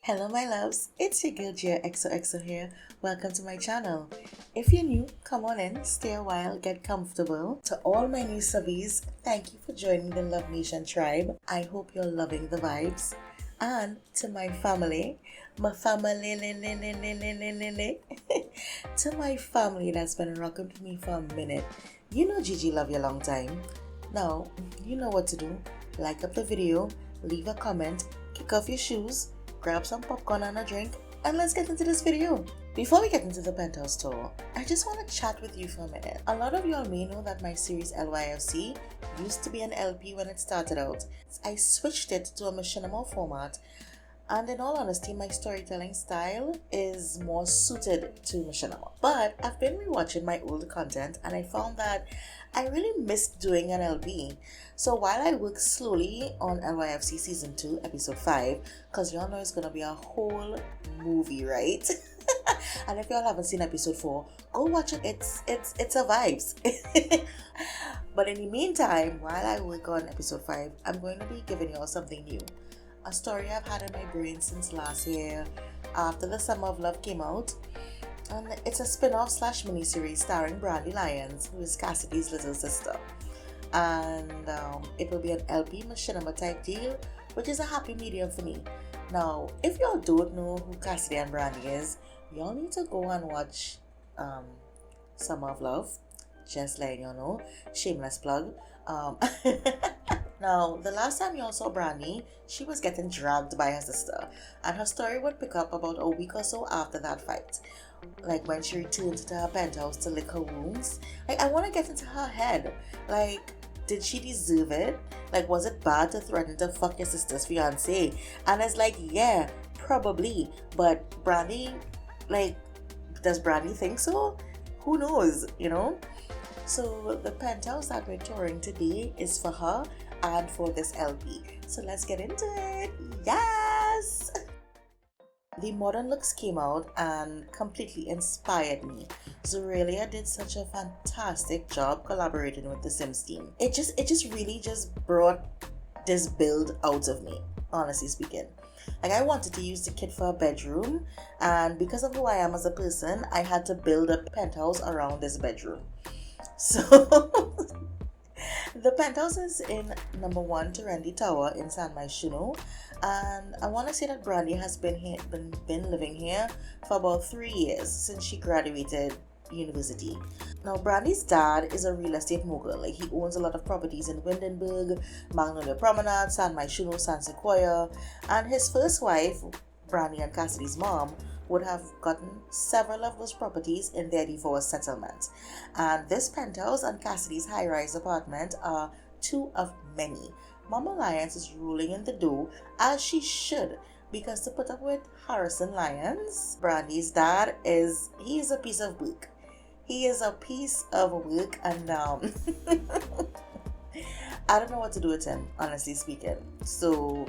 Hello my loves, it's your girl Gia XOXO here. Welcome to my channel. If you're new, come on in, stay a while, get comfortable. To all my new subbies, thank you for joining the Love Nation tribe. I hope you're loving the vibes. And to my family, to my family that's been rocking with me for a minute. You know Gigi love you a long time. Now, you know what to do. Like up the video, leave a comment, kick off your shoes, grab some popcorn and a drink, and let's get into this video. Before we get into the penthouse tour, I just want to chat with you for a minute. A lot of y'all may know that my series LYFC used to be an LP when it started out. I switched it to a machinima format, and in all honesty, my storytelling style is more suited to machinima. But I've been rewatching my old content and I found that I really missed doing an LP. So while I work slowly on LYFC Season 2, Episode 5, because y'all know it's going to be a whole movie, right? And if y'all haven't seen Episode 4, go watch it. It's a vibes. But in the meantime, while I work on Episode 5, I'm going to be giving y'all something new. A story I've had in my brain since last year after The Summer of Love came out. And it's a spin-off / miniseries starring Brandy Lyons, who is Cassidy's little sister. And it will be an LP machinima type deal, which is a happy medium for me. Now, if y'all don't know who Cassidy and Brandy is, y'all need to go and watch Summer of Love. Just letting y'all know. Shameless plug. Now, the last time y'all saw Brandy, she was getting dragged by her sister, and her story would pick up about a week or so after that fight. Like when she returned to her penthouse to lick her wounds. Like, I want to get into her head. Like, did she deserve it? Like, was it bad to threaten to fuck your sister's fiance? And it's like, yeah, probably. But Brandy, like, does Brandy think so? Who knows, you know? So the penthouse that we're touring today is for her and for this LP. So let's get into it. Yes! The modern looks came out and completely inspired me. Zorelia did such a fantastic job collaborating with the Sims team. It just really brought this build out of me, honestly speaking. Like, I wanted to use the kit for a bedroom, and because of who I am as a person, I had to build a penthouse around this bedroom. So the penthouse is in number 1 Terendi Tower in San Myshuno, and I want to say that Brandy has been living here for about 3 years since she graduated university. Now, Brandy's dad is a real estate mogul. Like, he owns a lot of properties in Windenburg, Magnolia Promenade, San Myshuno, San Sequoia, and his first wife, Brandy and Cassidy's mom, would have gotten several of those properties in their divorce settlement. And this penthouse and Cassidy's high-rise apartment are 2 of many. Mama Lyons is rolling in the dough, as she should, because to put up with Harrison Lyons, Brandy's dad he is a piece of work. He is a piece of work, and I don't know what to do with him, honestly speaking. So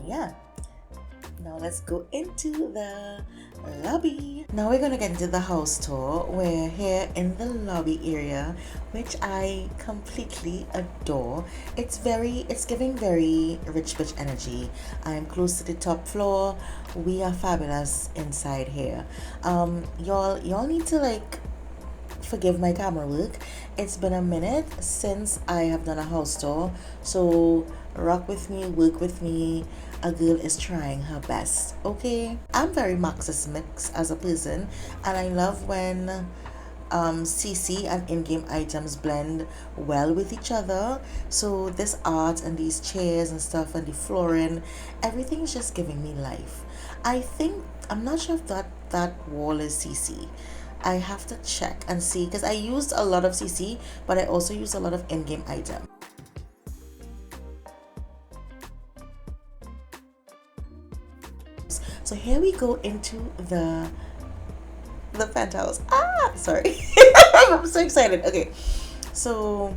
yeah. Now let's go into the lobby. Now we're gonna get into the house tour. We're here in the lobby area, which I completely adore. It's giving very rich bitch energy. I'm close to the top floor. We are fabulous inside here. Y'all need to, like, forgive my camera work. It's been a minute since I have done a house tour, so rock with me, work with me. A girl is trying her best, okay? I'm very Marxist mix as a person, and I love when CC and in-game items blend well with each other. So this art and these chairs and stuff and the flooring, everything is just giving me life. I'm not sure if that wall is CC. I have to check and see, because I used a lot of CC, but I also used a lot of in-game items. So here we go into the penthouse. Sorry. I'm so excited. Okay. So,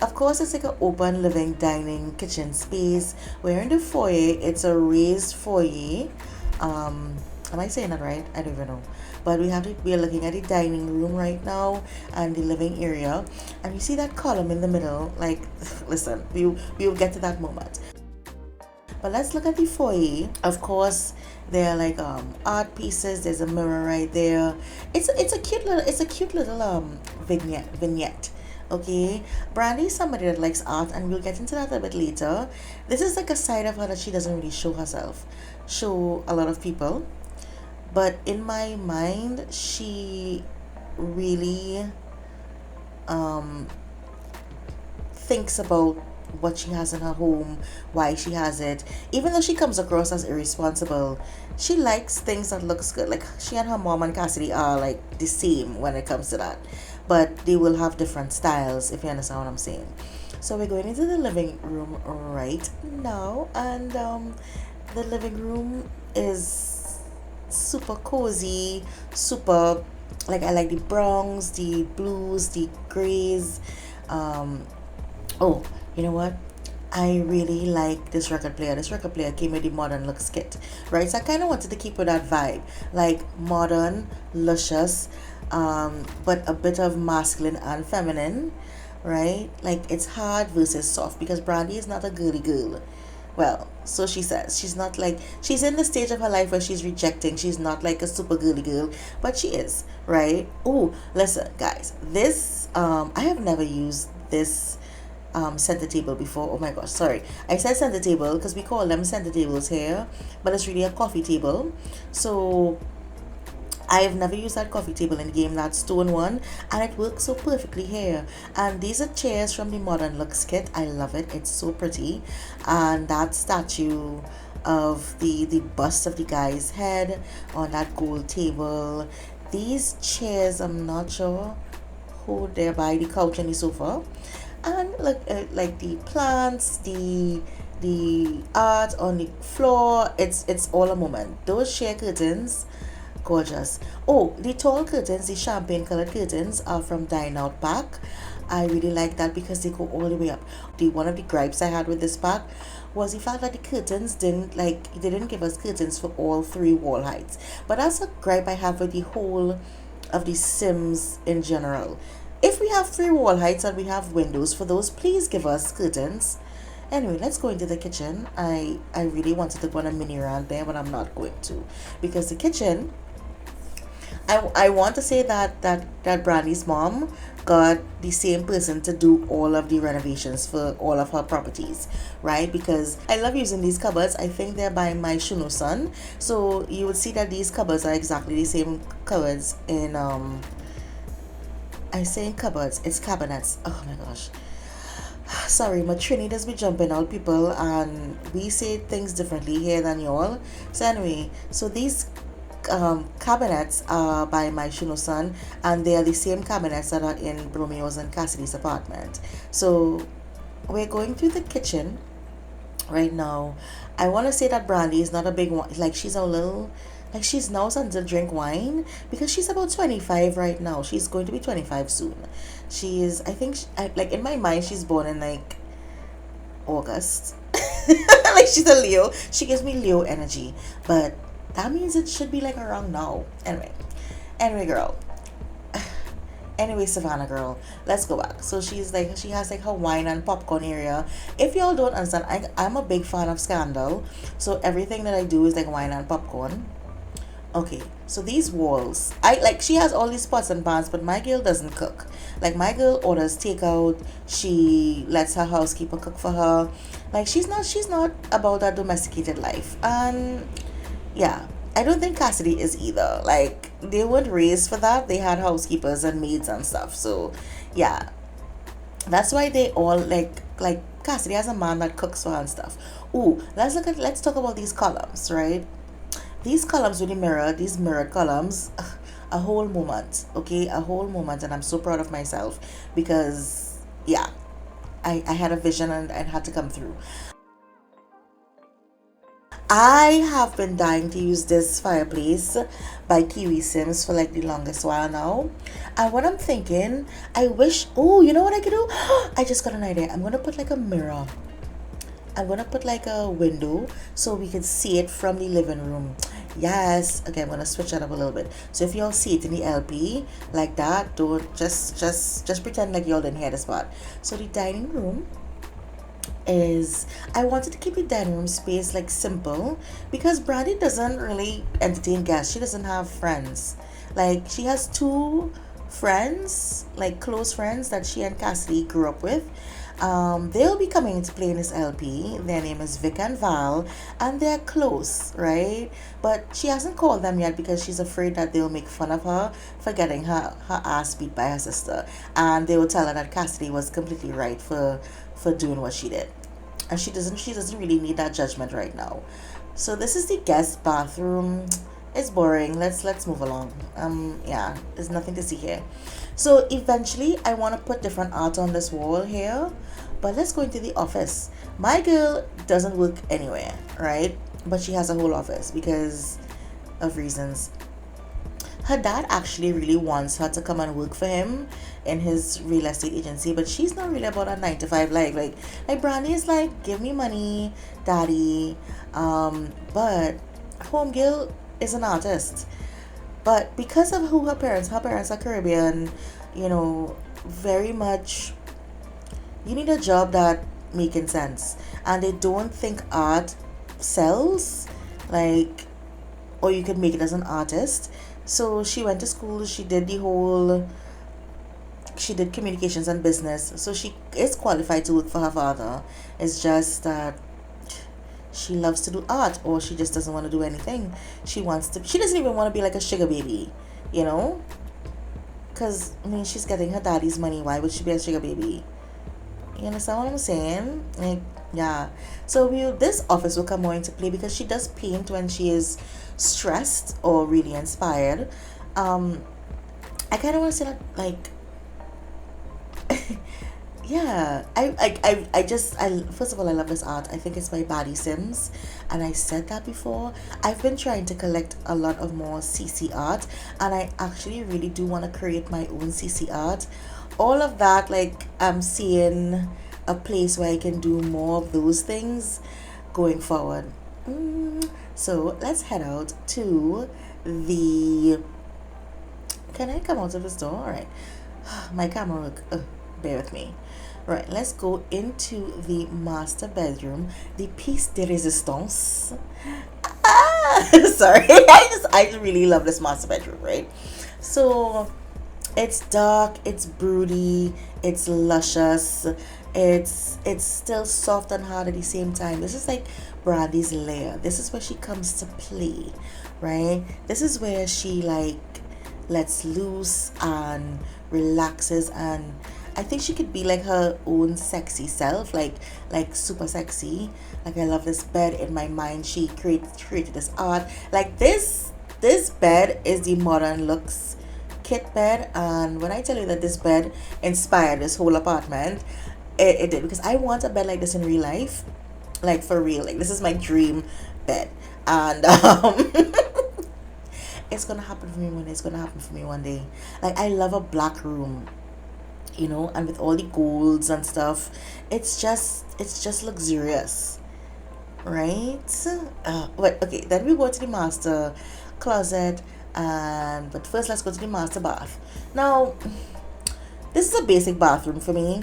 of course, it's like an open living, dining, kitchen space. We're in the foyer. It's a raised foyer. Am I saying that right? I don't even know. But we're looking at the dining room right now and the living area. And you see that column in the middle? Like, listen, we'll get to that moment. But let's look at the foyer. Of course, there are like art pieces. There's a mirror right there. It's a cute little vignette. Okay, Brandy is somebody that likes art, and we'll get into that a bit later. This is like a side of her that she doesn't really show a lot of people. But in my mind, she really um thinks about what she has in her home, why she has it. Even though she comes across as irresponsible, she likes things that looks good. Like she and her mom and Cassidy are like the same when it comes to that, but they will have different styles, if you understand what I'm saying. So we're going into the living room right now, and the living room is super cozy, super, like, I like the browns, the blues, the grays. um Oh, you know what? I really like this record player. This record player came with the modern looks kit, right? So I kind of wanted to keep with that vibe, like modern, luscious, but a bit of masculine and feminine, right? Like it's hard versus soft, because Brandy is not a girly girl. Well, so she says. She's not like, she's in the stage of her life where she's rejecting. She's not like a super girly girl, but she is, right? Oh, listen, guys. This I have never used this center table before. Oh my gosh, sorry. I said center table because we call them center tables here, but it's really a coffee table. So I have never used that coffee table in the game, that stone one, and it works so perfectly here. And these are chairs from the Modern Looks kit. I love it. It's so pretty. And that statue of the bust of the guy's head on that gold table. These chairs, I'm not sure who they're by, the couch and the sofa. And look, like the plants, the art on the floor. It's all a moment. Those sheer curtains, gorgeous. Oh, the tall curtains, the champagne colored curtains, are from Dine Out Pack. I really like that because they go all the way up. The one of the gripes I had with this pack was the fact that the curtains they didn't give us curtains for all three wall heights. But that's a gripe I have with the whole of the Sims in general. If we have three wall heights and we have windows for those, please give us curtains. Anyway, let's go into the kitchen. I really wanted to go on a mini rant there, but I'm not going to, because the kitchen, I want to say that Brandy's mom got the same person to do all of the renovations for all of her properties, right? Because I love using these cupboards. I think they're by my Shuno-san. So you would see that these cupboards are exactly the same cupboards in I say in cupboards, it's cabinets. Oh my gosh. Sorry, my Trini does be jumping out, people, and we say things differently here than y'all. So anyway, so these cabinets are by my Shuno-san, and they are the same cabinets that are in Romeo's and Cassidy's apartment. So we're going through the kitchen right now. I want to say that Brandy is not a big one. Like she's a little, like she's now starting to drink wine because she's about 25 right now. She's going to be 25 soon. She is, I think, like in my mind, she's born in like August. Like she's a Leo. She gives me Leo energy, but that means it should be like around now. Anyway, girl. Anyway, Savannah girl, let's go back. So she's like, she has like her wine and popcorn area. If y'all don't understand, I'm a big fan of Scandal. So everything that I do is like wine and popcorn. Okay, so these walls, I like, she has all these pots and pans, but my girl doesn't cook. Like my girl orders takeout. She lets her housekeeper cook for her. Like she's not about that domesticated life. And yeah, I don't think Cassidy is either. Like they weren't raised for that. They had housekeepers and maids and stuff. So yeah, that's why they all like Cassidy has a man that cooks for her and stuff. Ooh, let's talk about these columns, right? These columns with the mirror, these mirrored columns, a whole moment, okay? A whole moment, and I'm so proud of myself because yeah, I had a vision and it had to come through. I have been dying to use this fireplace by Kiwi Sims for like the longest while now. And what I'm thinking, I wish, oh, you know what I could do? I just got an idea. I'm gonna put like a mirror. I'm gonna put like a window so we can see it from the living room. Yes. Okay, I'm gonna switch that up a little bit. So if y'all see it in the LP like that, don't just pretend like y'all didn't hear the spot. So the dining room is I wanted to keep the dining room space like simple because Brandy doesn't really entertain guests. She doesn't have friends. Like she has two friends, like close friends that she and Cassidy grew up with. They'll be coming to play in this LP. Their name is Vic and Val, and they're close, right? But she hasn't called them yet because she's afraid that they'll make fun of her for getting her ass beat by her sister, and they will tell her that Cassidy was completely right for doing what she did, and she doesn't really need that judgment right now. So this is the guest bathroom. It's boring. Let's move along. Yeah, there's nothing to see here. So eventually I want to put different art on this wall here, but let's go into the office. My girl doesn't work anywhere, right? But she has a whole office because of reasons. Her dad actually really wants her to come and work for him in his real estate agency, but she's not really about a 9 to 5 life. Like Brandy is like, give me money, daddy. But homegirl is an artist. But because of who her parents are Caribbean, you know, very much you need a job that making sense. And they don't think art sells, like, or you can make it as an artist. So she went to school, she did communications and business. So she is qualified to work for her father. It's just that she loves to do art, or she just doesn't want to do anything. She doesn't even want to be like a sugar baby, you know? Because, I mean, she's getting her daddy's money. Why would she be a sugar baby? You understand what I'm saying? Like, yeah. So this office will come more into play because she does paint when she is stressed or really inspired. I kind of want to say that, like, yeah, I first of all, I love this art. I think it's by Body Sims, and I said that before. I've been trying to collect a lot of more CC art, and I actually really do want to create my own CC art. All of that, like, I'm seeing a place where I can do more of those things going forward. So let's head out to the. Can I come out of this door? All right. My camera look. Bear with me. Right, let's go into the master bedroom, the piece de resistance. Sorry, I really love this master bedroom, right? So it's dark, it's broody, it's luscious, it's still soft and hard at the same time. This is like Brandy's lair. This is where she comes to play, right? This is where she like lets loose and relaxes, and I think she could be like her own sexy self, like super sexy. Like, I love this bed. In my mind, she created this art. Like, this bed is the Modern Looks kit bed, and when I tell you that this bed inspired this whole apartment, it did, because I want a bed like this in real life, like for real. Like, this is my dream bed, and it's gonna happen for me one day. It's gonna happen for me one day. Like, I love a black room, you know, and with all the golds and stuff, it's just luxurious, right? Wait, okay, then we go to the master closet, and but first let's go to the master bath. Now, this is a basic bathroom for me.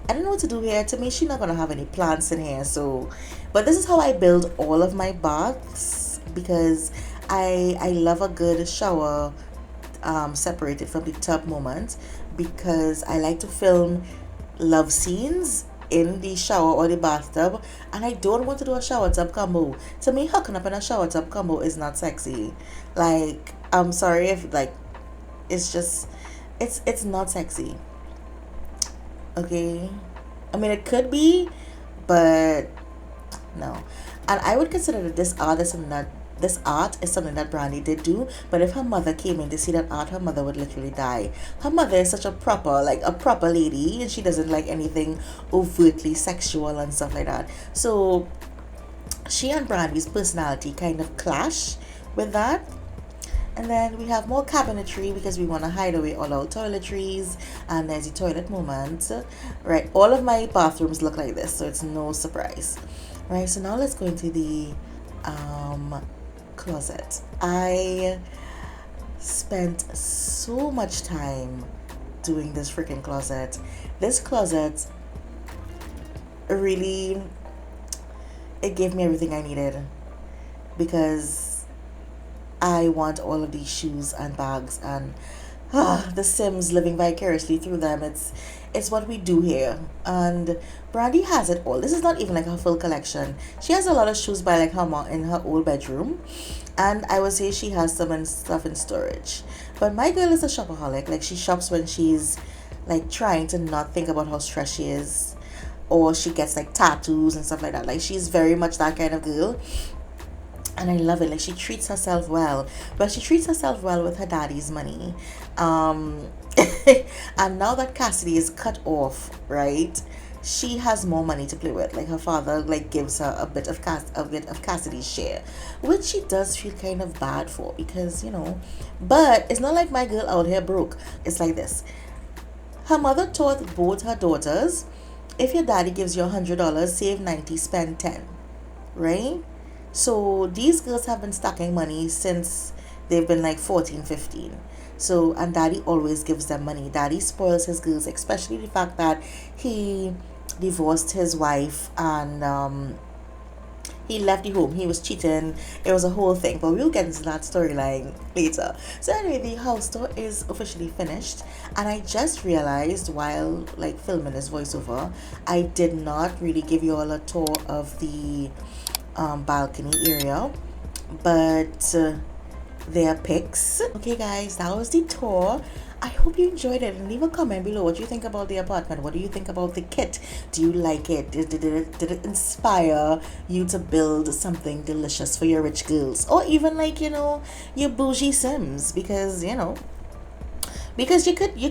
I don't know what to do here. To me, she's not gonna have any plants in here, so, but this is how I build all of my baths, because I love a good shower separated from the tub moment, because I like to film love scenes in the shower or the bathtub, and I don't want to do a shower tub combo. To me, hooking up in a shower tub combo is not sexy. Like, I'm sorry if, like, it's just it's not sexy. Okay, I mean, it could be, but no. And I would consider that this art is something that Brandy did do, but if her mother came in to see that art, her mother would literally die. Her mother is such a proper lady, and she doesn't like anything overtly sexual and stuff like that. So she and Brandy's personality kind of clash with that. And then we have more cabinetry because we want to hide away all our toiletries, and there's the toilet moment. Right, all of my bathrooms look like this, so it's no surprise. Right, so now let's go into the closet. I spent so much time doing this freaking closet. This closet really, it gave me everything I needed, because I want all of these shoes and bags, and the Sims living vicariously through them. It's what we do here. And Brandy has it all. This is not even like her full collection. She has a lot of shoes by like her mom in her old bedroom, and I would say she has some and stuff in storage. But my girl is a shopaholic. Like, she shops when she's like trying to not think about how stressed she is, or she gets like tattoos and stuff like that. Like, she's very much that kind of girl, and I love it. Like, she treats herself well, but she treats herself well with her daddy's money. Um, and now that Cassidy is cut off, right? She has more money to play with. Like, her father like gives her a bit of Cassidy's share, which she does feel kind of bad for, because But it's not like my girl out here broke. It's like this. Her mother taught both her daughters, if your daddy gives you $100, save 90, spend 10, right? So these girls have been stacking money since they've been like 14, 15. So, and daddy always gives them money. Daddy spoils his girls, especially the fact that he divorced his wife, and he left the home. He was cheating. It was a whole thing, but we'll get into that storyline later. So anyway, the house tour is officially finished, and I just realized while like filming this voiceover, I did not really give you all a tour of the balcony area, but their pics. Okay guys, that was the tour. I hope you enjoyed it, and leave a comment below what you think about the apartment. What do you think about the kit? Do you like it? Did it inspire you to build something delicious for your rich girls, or even like your bougie Sims? Because you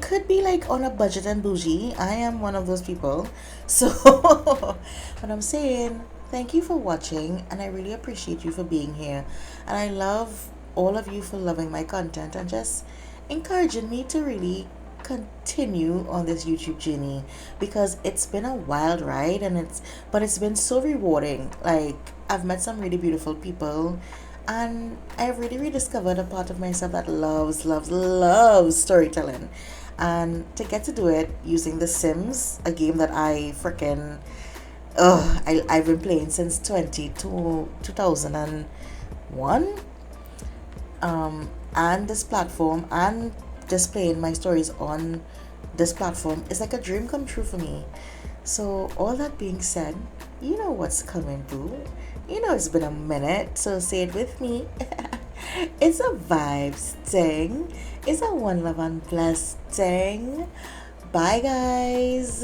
could be like on a budget and bougie. I am one of those people. So what I'm saying, thank you for watching, and I really appreciate you for being here, and I love all of you for loving my content and just encouraging me to really continue on this YouTube journey, because it's been a wild ride, and it's been so rewarding. Like, I've met some really beautiful people, and I've really rediscovered a part of myself that loves storytelling, and to get to do it using The Sims, a game that I freaking I've been playing since 2001, and this platform, and displaying my stories on this platform is like a dream come true for me. So all that being said, you know what's coming through. It's been a minute, so say it with me. It's a vibes thing. It's a one love and blessed thing. Bye guys.